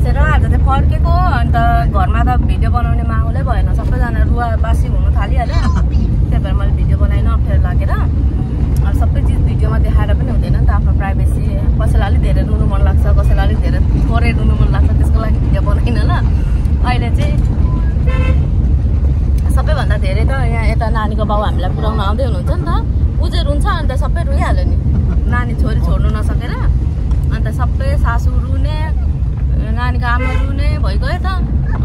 बसेर आज चाहिँ फर्केको। अन्त घरमा त भिडियो बनाउने माहौलै भएन, सबैजना रुवा बासी हुनु थालिहाल्यो। त्यही भएर मैले भिडियो बनाइन अप्ठ्यारो लागेर। अब सबै चिज भिडियोमा देखाएर पनि हुँदैन नि त, आफ्नो प्राइभेसी। कसैलाई अलिक धेरै रुनु मन लाग्छ, कसैलाई अलिक धेरै थोरै रुनु मन लाग्छ, त्यसको लागि भिडियो बनाइन ल। अहिले चाहिँ सबैभन्दा धेरै त यहाँ यता नानीको बाउ हामीलाई पुऱ्याउन आउँदै हुनुहुन्छ नि त, ऊ चाहिँ रुन्छ, अन्त सबै रुइहाल्यो नि। नानी छोरी छोड्नु नसकेर अन्त सबै सासू रुने, नानीको आमा रुने भइगयो त।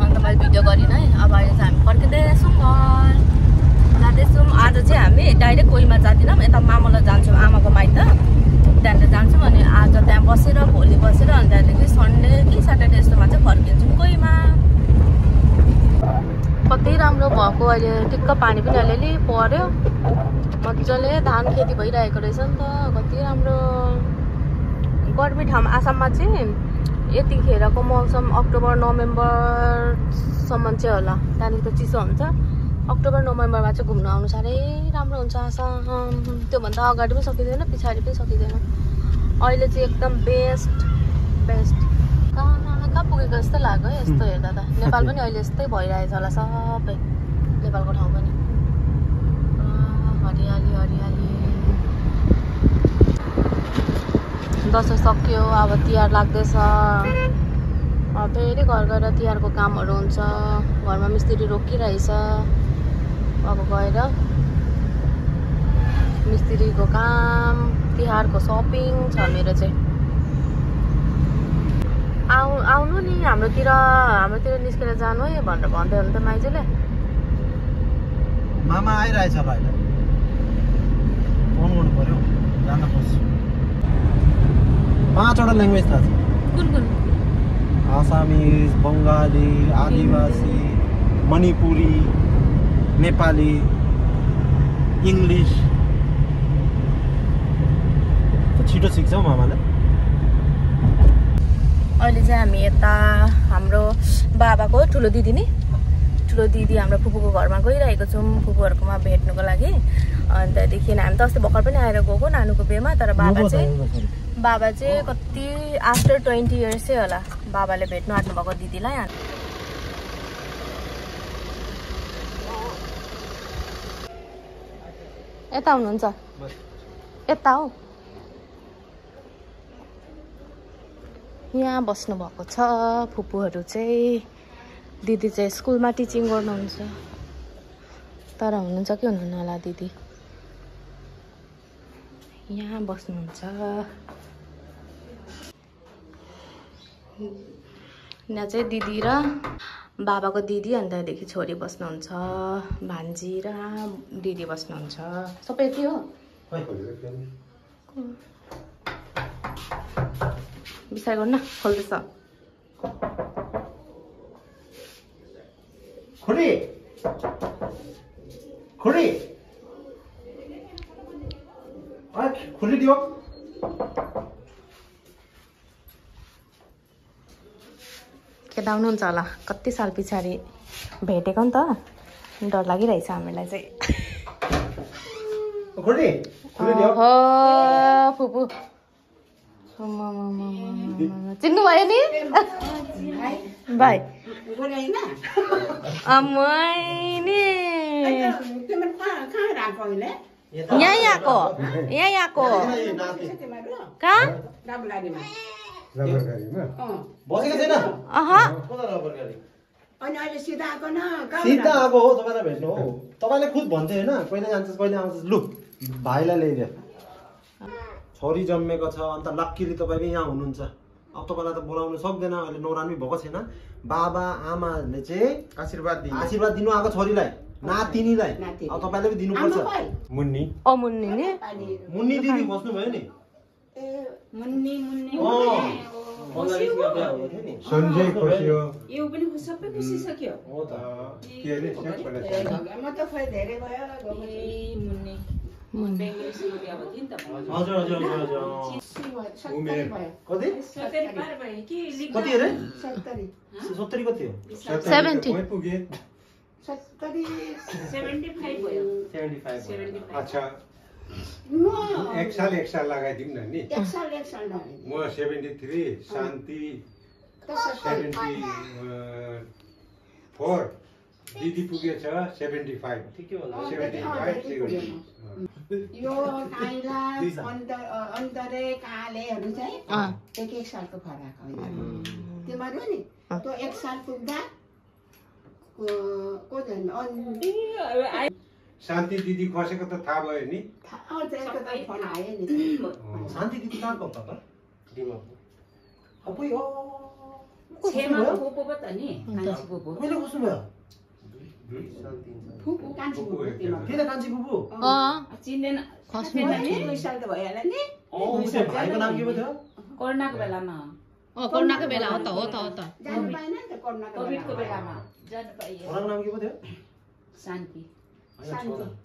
अन्त मैले भिडियो गरिनँ है। अब अहिले चाहिँ हामी फर्किँदैछौँ घर जाँदैछौँ। आज चाहिँ हामी डाइरेक्ट कोहीमा जाँदैनौँ, यता मामला जान्छौँ, आमाको माइत त्यहाँनिर जान्छौँ। अनि आज त्यहाँ बसेर भोलि बसेर अनि त्यहाँदेखि सन्डे कि स्याटरडे यस्तोमा चाहिँ फर्किन्छौँ कोहीमा। कति राम्रो भएको, अहिले टिक्क पानी पनि अलिअलि पर्यो, मजाले धान खेती भइरहेको रहेछ नि त। कति राम्रो गर्मी ठाउँ आसाममा चाहिँ यतिखेरको मौसम अक्टोबर नोभेम्बरसम्म चाहिँ होला, त्यहाँदेखि त चिसो हुन्छ। अक्टोबर नोभेम्बरमा चाहिँ घुम्नु आउनु साह्रै राम्रो हुन्छ आसाम। त्योभन्दा अगाडि पनि सकिँदैन, पछाडि पनि सकिँदैन। अहिले चाहिँ एकदम बेस्ट। कहाँ पुगेको जस्तो लाग्यो है यस्तो हेर्दा त। नेपाल पनि अहिले यस्तै भइरहेछ होला, सबै नेपालको ठाउँ पनि हरियाली हरियाली। दसैँ सक्यो, अब तिहार लाग्दैछ। अब फेरि घर गएर तिहारको कामहरू हुन्छ, घरमा मिस्त्री रोकिरहेछ। अब गएर मिस्त्रीको काम, तिहारको सपिङ छ मेरो चाहिँ। आउनु नि हाम्रोतिर निस्केर जानु है भनेर भन्दै हुनु त माइजूले। मामा आइरहेछ भाइलाई फोन गर्नु पर्यो, जान पर्छ। 5वटा ल्याङ्ग्वेज थाहा छ। कुन कुन? आसामिज, बङ्गाली, आदिवासी, मणिपुरी, नेपाली, इङ्ग्लिस। छिटो सिक्छ हौ मामाले। अहिले चाहिँ हामी यता हाम्रो बाबाको ठुलो दिदी हाम्रो फुपूको घरमा गइरहेको छौँ, फुपूहरूकोमा भेट्नुको लागि। अनि त्यहाँदेखि हामी त अस्ति भर्खर पनि आएर गएको नानुको बिहेमा। तर बाबा चाहिँ कति आफ्टर 20 इयर्स चाहिँ होला बाबाले भेट्नु आँट्नु भएको दिदीलाई। यता हुनुहुन्छ? यता हो, यहाँ बस्नु भएको छ फुपूहरू चाहिँ। दिदी चाहिँ स्कुलमा टिचिङ गर्नुहुन्छ, तर हुनुहुन्छ कि हुनुहुन्न होला दिदी। यहाँ बस्नुहुन्छ। यहाँ चाहिँ दिदी र बाबाको दिदी, अनि त्यहाँदेखि छोरी बस्नुहुन्छ, भान्जी र दिदी बस्नुहुन्छ। सबै यति हो। बिस्तारै गर्नु न, खोल्दैछ। खुलिदियो। केटा आउनुहुन्छ होला, कति साल पछाडि भेटेको नि त, डर लागिरहेछ हामीलाई चाहिँ। फुपू चिन्नु भयो नि भाइ? यहाँको कहाँ? सिधा आएको हो तपाईँलाई भेट्नु हो। तपाईँले खुद भन्थे होइन, कहिले जान्छस् कहिले आउँछस्, लु भाइलाई ल्याइदियो। छोरी जन्मेको छ, अन्त लक्कीले तपाईँ पनि यहाँ हुनुहुन्छ। अब तपाईँलाई त बोलाउनु सक्दैन, अहिले नौरानी भएको छैन। बाबा आमाले चाहिँ आशीर्वाद दिनु आएको छोरीलाई, नातिनीलाई। अब तपाईँले पनि दिनुपर्छ। मुन्नी दिदी बस्नुभयो नि। सञ्जय खुसी हो, यो पनि सबै खुसी सक्यो हो त। के अरे म त खै धेरै भयो मुन्ने बेङ्गलोरसँग बिहा भयो नि त। हजुर कति अरे 70 कति हो? 70 पुगे 75 भयो। 75 अच्छा, एक साल लगाइदिउँ न नि। एक साल म 73, शान्ति 74 दिदी पुगेछ 75 ठिकै होला 75 यो काइला अन्तरे कालेहरू चाहिँ एक सालको फरक हो त्यो मान्नु नि त्यो 1 साल पुग्दा को झन् शान्ति दिदी खसेको त थाहा भयो नि फोन आयो नि शान्ति दिदी कहाँको पापा दिमाग छेमा फुपू पो त नि कान्छी फुपू कहिले कस्तो भयो फुपू कान्छी फुपू तिम्रो किन कान्छी बुबु चिन्दैन खस्नु नि 2 साल त भइहाल्यो नि उसको भाइको नाम के पो थियो कोरोनाको बेलामा कोरोनाको बेला हो त जानु पाएन नि त कोभिडको बेलामा जानु पाइयो छोराको नाम के पो थियो शान्ति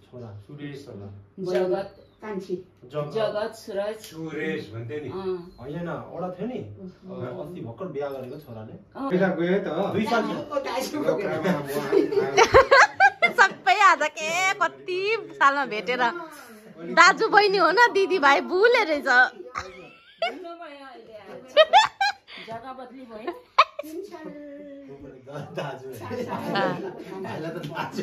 छोरा सुरेश होला जगत कान्छी जगत सुरेश भन्थे नि होइन एउटा थियो नि अस्ति भर्खर बिहा गरेको छोराले पहिला गयो त 2 साल सबै आज के कति सालमा भेटेर दाजु बहिनी हो न दिदी भाइ भुले रहेछ जग्गा बदली भयो 3 साल दाजु भाइलाई त दाजु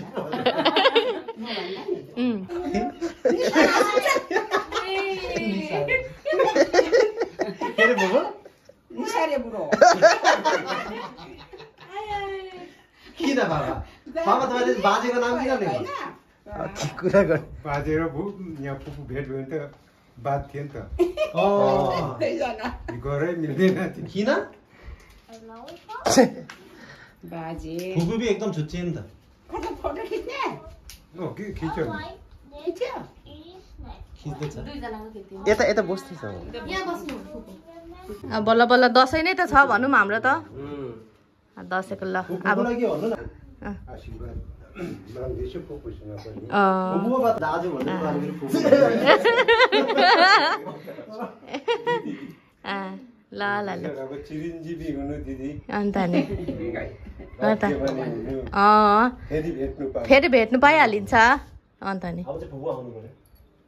के रे बुबु निसारे बुढो किन बाबा तपाईँले बाजेको नाम किन लिनु कुरा गर्नु बाजे र यहाँ फुपू भेट भयो नि त बात थियो नि त गरै मिल्दैन किन बाजे फुपू भी एकदम छुच्चे नि त फोटो खिच्ने के खिच्यो खिच्दैछ यता यता बस्दैछ बल्ल बल्ल दसैँ नै त छ भनौँ हाम्रो त दसैँको ल अब के भन्नु न आशीर्वाद माग्दैछु फुपूसँग पनि फुपूको दाजु भन्नु पर्यो फुपू ल ल ल अब चिरञ्जीवी हुनु दिदी अन्त नि फेरि फेरि भेट्नु भेट्नु पाइहालिन्छ अन्त नि अब चाहिँ फुपू आउनु पर्यो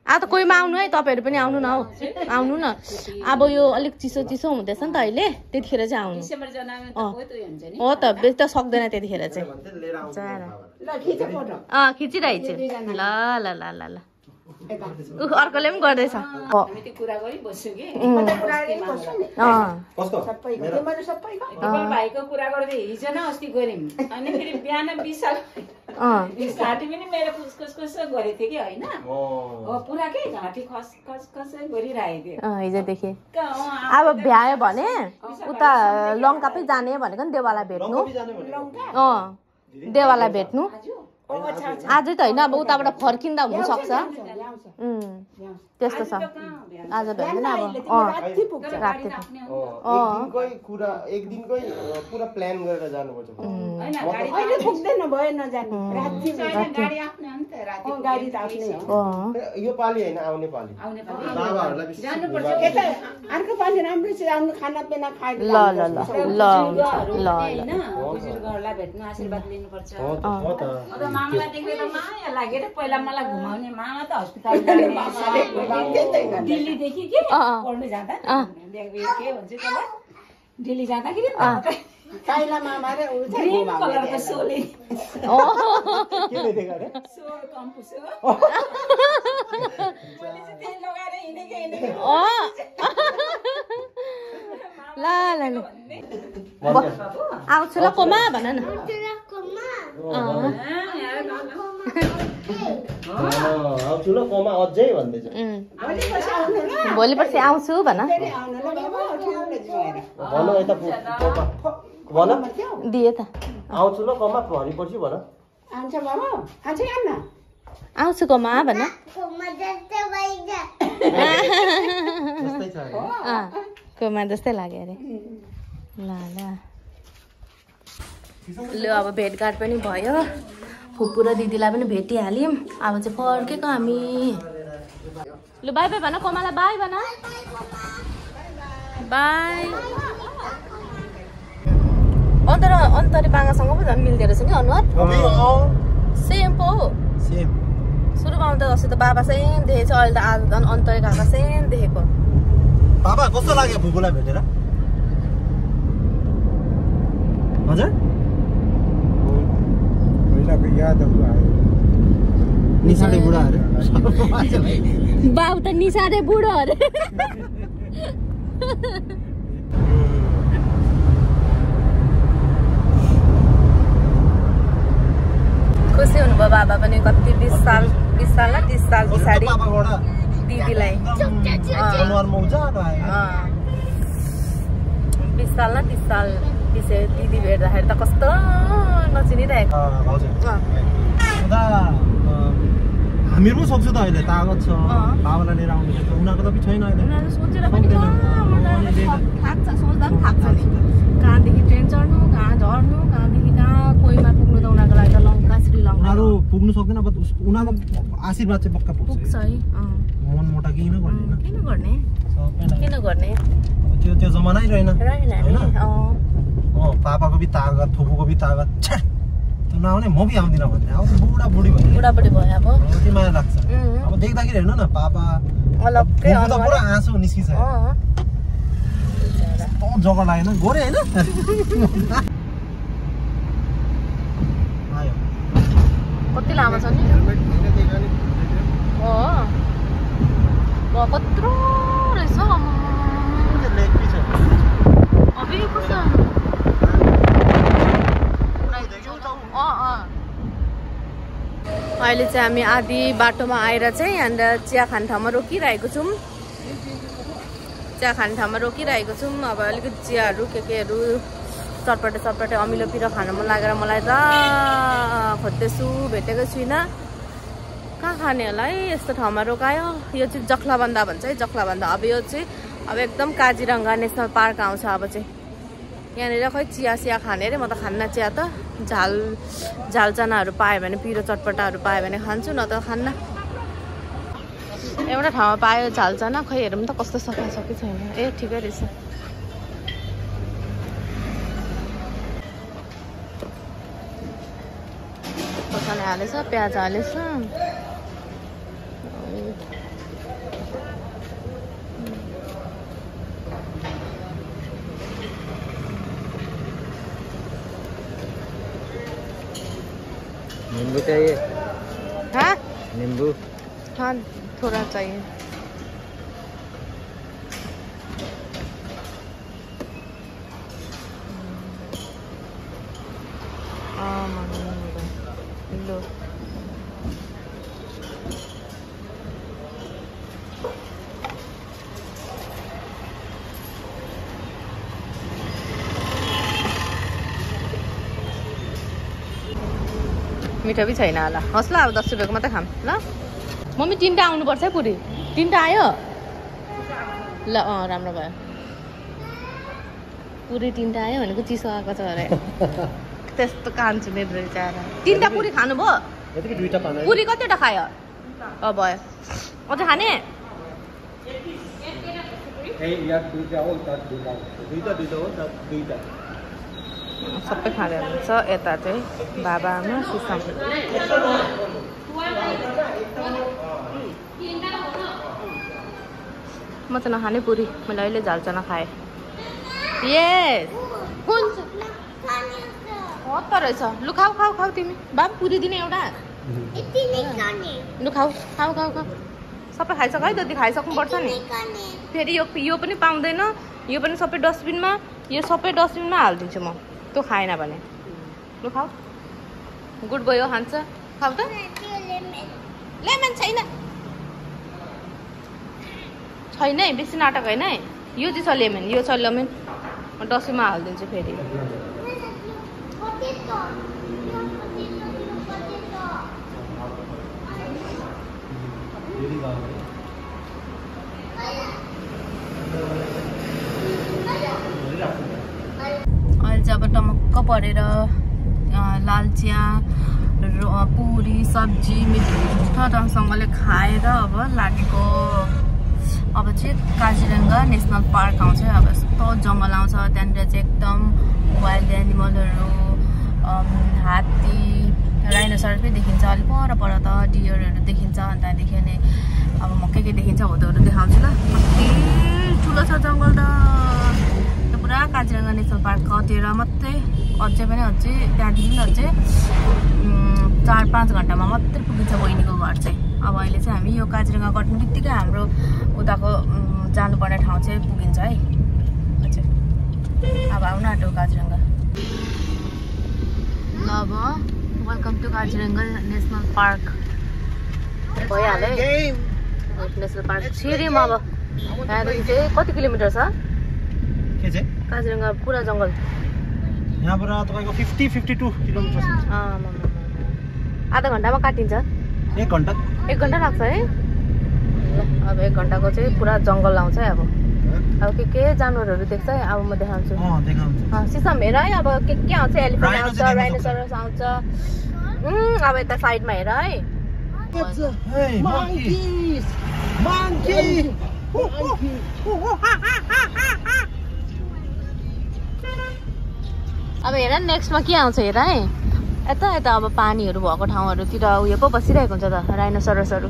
त कोहीमा आउनु है तपाईँहरू पनि आउनु न हौ आउनु न अब यो अलिक चिसो चिसो हुँदैछ नि त अहिले त्यतिखेर चाहिँ आउनु हो त बेसी त सक्दैन त्यतिखेर चाहिँ खिचिरहेछु ल ल ल ल ल अर्कोले पनि गर्दैछ भाइको कुरा गर्दै हिजो न अस्ति गऱ्यौँ अनि फेरि बिहान विशाल घाँटी पनि मेरो खुसखुस गरेको थियो कि होइन पुरा के घाँटी खस खस खस गरिरहेको थियो हिजोदेखि अब भ्यायो भने उता लङ्का पनि जाने भनेको नि देवाला भेट्नु देवाला भेट्नु आजै त होइन अब उताबाट फर्किँदा हुनसक्छ त्यस्तो छ आज भेट्दैन अब राति एक दिनकै पुरा प्लान गरेर जानुपर्छ अहिले पुग्दैन भयो नजाने गाडी त आफ्नै हो यो पालि होइन आउने पालि अर्को पालि राम्रो छ आफ्नो खानापिना खाएर ल ल ल ल ल बुजुर्गहरूलाई भेट्नु आशीर्वाद लिनुपर्छ मामालाई देखेर त माया लागेर पहिला मलाई घुमाउने मामा त हस्पिटल दिल्लीदेखि के पढ्नु जाँदा के भन्छ त्यसलाई दिल्ली जाँदाखेरि काइला मामा र ग्रीन कलरको सोले के देखेको रे सोल कम्पुस हो मैले चाहिँ त्यही लगाएर हिँडेको ल ल ल आउँछु ल कोमा भन न आउँछु ल कोमा अझै भन्दैछ भोलि पर्सि आउँछु भन भन यता भन दिए त आउँछु ल कोमा भरि पर्सि भन आउँछ बाबु आउँछ यार न आउँछु कोमा भन कोमा जस्तै लाग्यो अरे ल ल ल अब भेटघाट पनि भयो फुपू र दिदीलाई पनि भेटिहाल्यौँ अब चाहिँ फर्केको हामी लु बाई बाई भन कोमालाई बाई भन बाई अन्तरे बाँगासँग पो झन् मिल्दो रहेछ नि अनुहार सेम पो सुरुमा आउँदा अस्ति त बाबा सेम देखेको छ अहिले त आज झन् अन्तरे काका सेम देखेको बाबा कस्तो लाग्यो फुपूलाई भेटेर हजुर पहिलाको यादहरू आयो निसाडे बुढाहरू बाबु त निसाडे बुढो अरे खुसी हुनुभयो बाबा पनि कति 20 साल न 30 साल पछाडि दिदीलाई 20 साल न 30 साल पछि दिदी भेट्दाखेरि त कस्तो नचिनिरहेको हामीहरू पनि सक्छु त अहिले तागत छ बाबालाई लिएर आउनु सक्छ उनीहरूको त छैन अहिले सोचेर पनि थाक्छ सोच्दा पनि थाक्छ नि कहाँदेखि ट्रेन चढ्नु कहाँ झर्नु कहाँदेखि कहाँ कोहीमा पुग्नु त उनीहरूको लागि त लङ्का श्रीलङ्का उनीहरू पुग्नु सक्दैन उनीहरूको आशीर्वाद चाहिँ पक्का पुग्छ है मन मोटा किन गर्ने किन गर्ने त्यो जमानै रहेन हैन पापाको भी तागत फुपूको भी तागत त्यो नआउने म भी आउँदिनँ भन्ने अब बुढाबुढी भयो अब कति माया लाग्छ अब देख्दाखेरि हेर्नु न पापा अलग्गै त पुरा आँसु निस्किसक्यो जग्गा लागेन गोरे होइन कति लामो छ नि कत्रो रहेछ अहिले चाहिँ हामी आधी बाटोमा आएर चाहिँ यहाँनिर चिया खाने ठाउँमा रोकिरहेको छौँ अब अलिकति चियाहरू केहरू चटपटे अमिलो पिरो खान मन लागेर मलाई त खोज्दैछु भेटेको छुइनँ कहाँ खाने होला है यस्तो ठाउँमा रोकायो यो चाहिँ जखलाबन्दा भन्छ है जखलाबन्दा अब यो चाहिँ अब एकदम काजिरङ्गा नेसनल पार्क आउँछ अब चाहिँ यहाँनिर खै चिया खाने अरे म त खान्न चिया त झालचनाहरू पायो भने पिरो चटपटाहरू पायो भने खान्छु न त खान्न एउटा ठाउँमा पायो झालचना खै हेरौँ त कस्तो सफा कि छैन ए ठिकै रहेछ खोर्सानी हालेछ प्याज हालेछ नींबू चाहिए हाँ नींबू हाँ थोड़ा चाहिए लो मिठो भी छैन होला होस् ल अब 10 रुपियाँको मात्रै खाम ल मम्मी 3टा आउनुपर्छ है पुरी 3टा आयो ल राम्रो भयो पुरी 3टा आयो भनेको चिसो आएको छ अरे त्यस्तो कान्छु नि बेचारा 3टा पुरी खानुभयो पुरी कतिवटा खायो भयो अझ खाने सबै खाँदै हुनुहुन्छ यता चाहिँ बाबा आमा सुसम म त नखाने पुरी मैले अहिले झालचना खाएँ यस कुन त रहेछ लु खाऊ खाऊ खाऊ तिमी बाबा पुरी दिने एउटा लु खाऊ खाऊ खाऊ खाऊ सबै खाइसक है जति खाइसक्नुपर्छ नि फेरि यो पनि पाउँदैन यो पनि सबै डस्टबिनमा यो सबै डस्टबिनमा हालिदिन्छु म तँ खाएन भने लु खाऊ गुड बोय हो खान्छ खाऊ त लेमन छैन है बेसी नाटक होइन है यो चाहिँ छ लेमन यो छ लेमन म डस्टबिनमा हालिदिन्छु फेरि अहिले चाहिँ अब टमक्क परेर लाल चिया पुरी सब्जी मिठो ढङ्गसँगले खाएर अब लागेको अब चाहिँ काजिरङ्गा नेसनल पार्क आउँछ अब यस्तो जङ्गल आउँछ त्यहाँनिर चाहिँ एकदम वाइल्ड एनिमलहरू हात्ती राइनोसर पनि देखिन्छ अलिक पर त डियरहरू देखिन्छ अनि त्यहाँदेखि अनि अब म के देखिन्छ हो त्योहरू देखाउँछु ल कति ठुलो छ जङ्गल त पुरा काजिरङ्गा नेसनल पार्क कटेर मात्रै अझै त्यहाँदेखि अझै 4-5 घन्टामा मात्रै पुगिन्छ बहिनीको घर चाहिँ। अब अहिले चाहिँ हामी यो काजिरङ्गा कट्ने बित्तिकै हाम्रो उताको जानुपर्ने ठाउँ चाहिँ पुगिन्छ है। अच्छा अब आउन आँट्यो काजिरङ्गा। ल अब welcome to Kaziranga national park भइहाल्यो है। नेसनल पार्क छिर्यौँ अब। यहाँदेखि चाहिँ कति किलोमिटर छ के चाहिँ काजिरङ्गा पुरा जङ्गल? यहाँबाट तपाईँको 50-52 किलोमिटर छ। आधा घन्टामा काटिन्छ? 1 घन्टा। 1 घन्टा लाग्छ है। अब 1 घन्टाको चाहिँ पुरा जङ्गल आउँछ है। अब के जानवरहरू देख्छ है। अब म देखाउँछु। सिसम हेर है। अब के आउँछ? एलिफेन्ट आउँछ, राइनोसरस आउँछ। अब यता साइडमा हेर है। अब हेर नेक्स्टमा के आउँछ हेर है। यता अब पानीहरू भएको ठाउँहरूतिर उयो पो बसिरहेको हुन्छ त राइनोसरसहरू।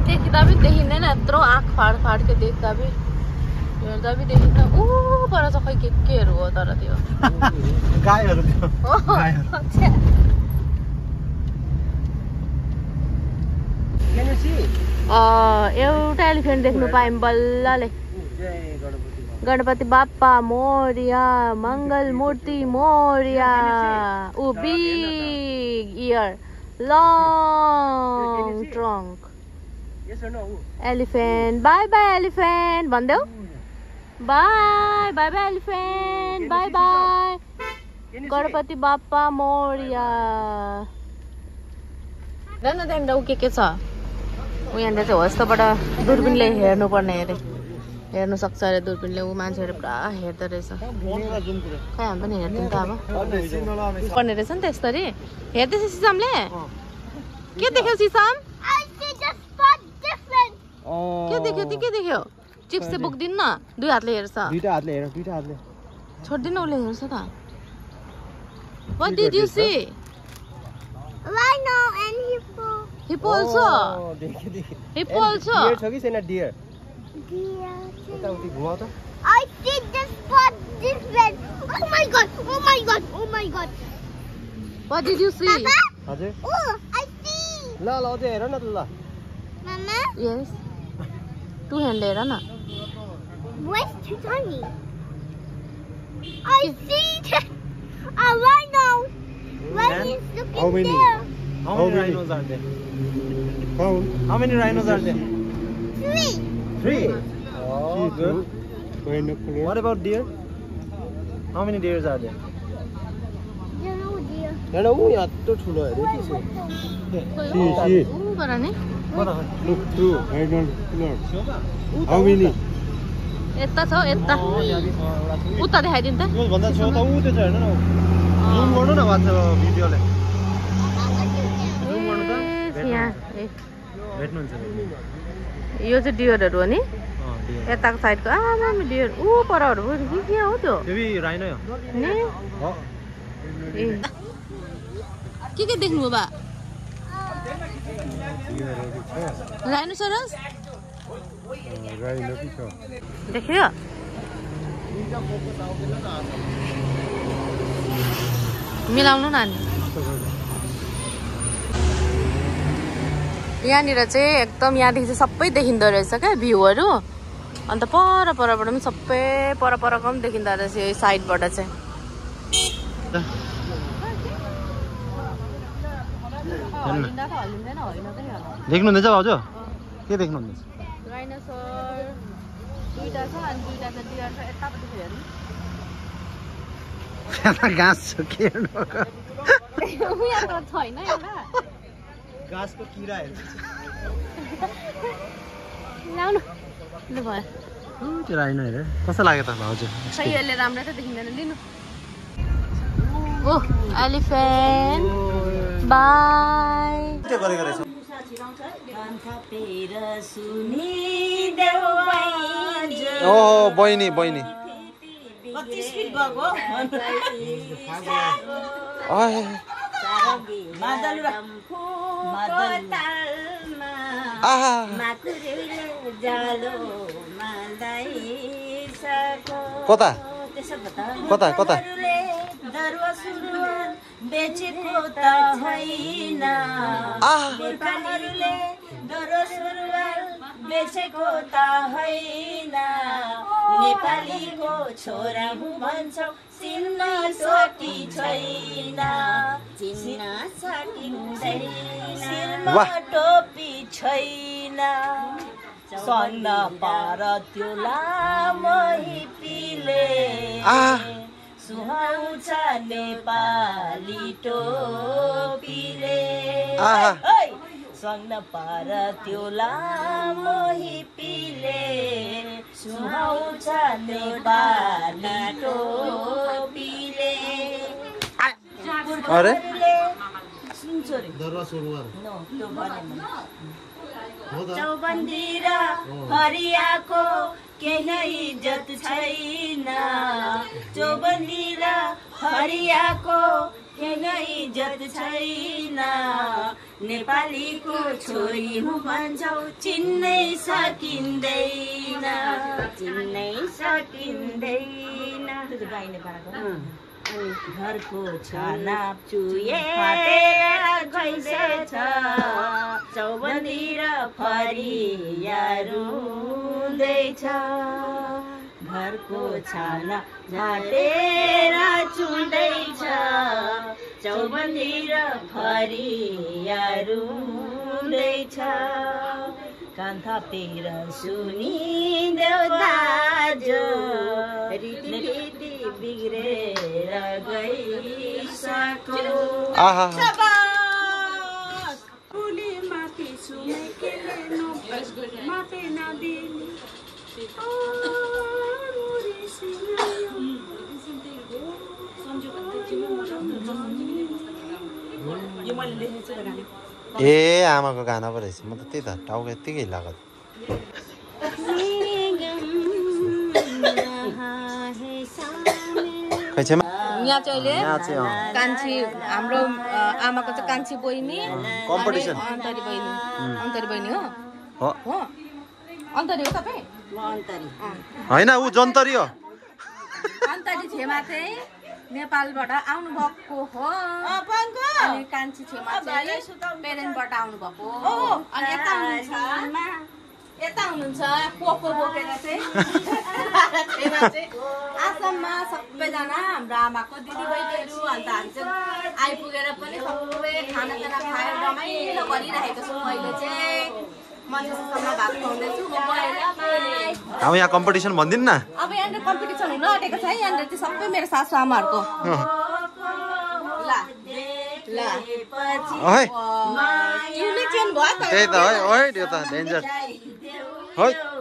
देख्दा पनि देखिँदैन यत्रो आँख फाड के देख्दा पनि हेर्दा पनि देखिँदैन। ऊ पर छ खै केहरू हो तर त्यो गाईहरू थियो। एउटा एलिफेन्ट देख्नु पायौँ बल्लले। गणपति बाप्पा मोरिया, मङ्गल मूर्ति मोरिया। ऊ big ear, long trunk elephant. Bye bye elephant भनिदेऊ। Bye bye bye elephant. Bye bye Ganpati Bappa Morya. त्यहाँनिर ऊ के छ ऊ यहाँनिर चाहिँ हो यस्तोबाट दूरबिनले हेर्नुपर्ने अरे। हेर्नु सक्छ अरे दूरबिनले। ऊ मान्छेहरू पुरा हेर्दो रहेछ। खै हामी पनि हेर्छौँ त अब पर्ने रहेछ नि त यसरी। हेर्दैछ सिसामले? के देख्यो सिसाम? के देख्यो? के देख्यो? चिप्स चाहिँ बोक्दिन्न? 2 हातले हेर्छ। 2 हातले हेर। 2 हातले छोड्दिन उसले हेर्छ त। What did you see? Rhino and hippo. Hippo also. Hippo also. Deer छ कि छैन? Deer. Deer. यताउति घुमाउ त। I see the spot different. Oh my god. Oh my god. Oh my god. What did you see? हजुर। Oh, I see. ल अझै हेर न त ल। Mama. Yes. 2 hand हेर न। Where's too tiny? I see a rhino. Rhino is looking How many? there. How many rhinos are there? How many rhinos are there? 3. Oh, good. What about deer? How many deers are there? No deer. हेर ऊ यहाँ त ठुलो हेर्यो के छ? ऊबाट नि Look through. I don't know. How many? यता छ यता। उता देखाइदिनु त। यो भन्दा छेउ त ऊ त्यो छ हेर्नु न। जुम गर्नु न भन्छ भिडियोले। जुम गर्नु त यहाँ भेट्नुहुन्छ। यो चाहिँ डियरहरू हो नि? डियर। यताको साइडको आमा डियर। ऊ परहरू के हो त्यो? त्यो भी राइनो हो। नि हो। के देख्नु बा? राइनोसरस Rhino कि छ। देख्यो? मिलाउनु नानी। यहाँनिर चाहिँ एकदम यहाँदेखि चाहिँ सबै देखिँदो रहेछ क्या भ्यूहरू। अन्त परबाट पनि सबै परको पनि देखिँदो रहेछ यो साइडबाट चाहिँ। देख्नुहुँदैछ भाउजू? के देख्नुहुँदैछ? राइनोसर 2टा छ अनि 2टा चाहिँ डियर छ। यतापट्टि हेर्नु घाँस छ के हेर्नु? उयो छैन एउटा घाँसको किरा हेर्नु। ल्याउनु ल भयो। त्यो राइनो हेरे कस्तो लाग्यो त भाउजू? खै यसले राम्रै त देखिँदैन। लिनु। ओह एलिफेन्ट बाई। के गरेको रहेछ? ओहो बहिनी। आहा माकुरीले जालो माल्दैछको कता त्यसो भए कता कता दरुवा सुरुवाल बेचेको त होइन गोर्खाहरूले दरुवा सुरुवाल बेचेको त होइन नेपालीको छोरा हुँ भन्छौ चिन्न सकी छैन चिन्न सकिँदैन शिरमा टोपी छैन सन्न पार त्यो लामो हिप्पीले सुहाउँछ नेपाली टोपीले सन्न पार त्यो लामो हिप्पीले सुहाउँछ नेपाली टोपीले अरे चौबन्दी र फरियाको केही इज्जत छैन चौबन्दी र फरियाको केही इज्जत छैन नेपालीको छोरी हुँ भन्छौ चिन्नै सकिँदैन चिन्नै सकिँदैन गाइने पाराको घरको छाना चुएर गइसछ चौबन्दी र फरिया रुँदैछ घरको छाना झाटेर चुँदैछ चौबन्दी र फरिया रुँदैछ कान्थातिर सुनिदेऊ दाजो रीति बिग्रेर गइसक्यो फुली माथि सुमेकेले माथि नदिने यो मैले लेखेको छु गाना ए आमाको गाना पो रहेछ म त त्यही त टाउको यत्तिकै लागत यहाँ चाहिँ कान्छी हाम्रो आमाको चाहिँ कान्छी बहिनी कम्पिटिसन अन्तरी बहिनी हो अन्तरी हो तपाईँ होइन ऊ जन्तरी हो अन्तरी छेमा चाहिँ नेपालबाट आउनु भएको हो अनि कान्छी छेमा चाहिँ पेरेन्टबाट आउनु भएको अनि यता हुनुहुन्छ पोको बोकेर चाहिँ छेमा चाहिँ आसाममा सबैजना हाम्रो आमाको दिदीबहिनीहरू अन्त हामी चाहिँ आइपुगेर पनि सबै खानासाना खाएर रमाइलो गरिरहेको छु मैले चाहिँ मन्दिरसम्म भाग खुवाउँदैछु म गएर अब यहाँ कम्पिटिसन भन्दिन न अब यहाँनिर कम्पिटिसन हुन आँटेको छ यहाँनिर चाहिँ सबै मेरो सासु आमाहरूको त्यही त है त्यो त डेन्जर है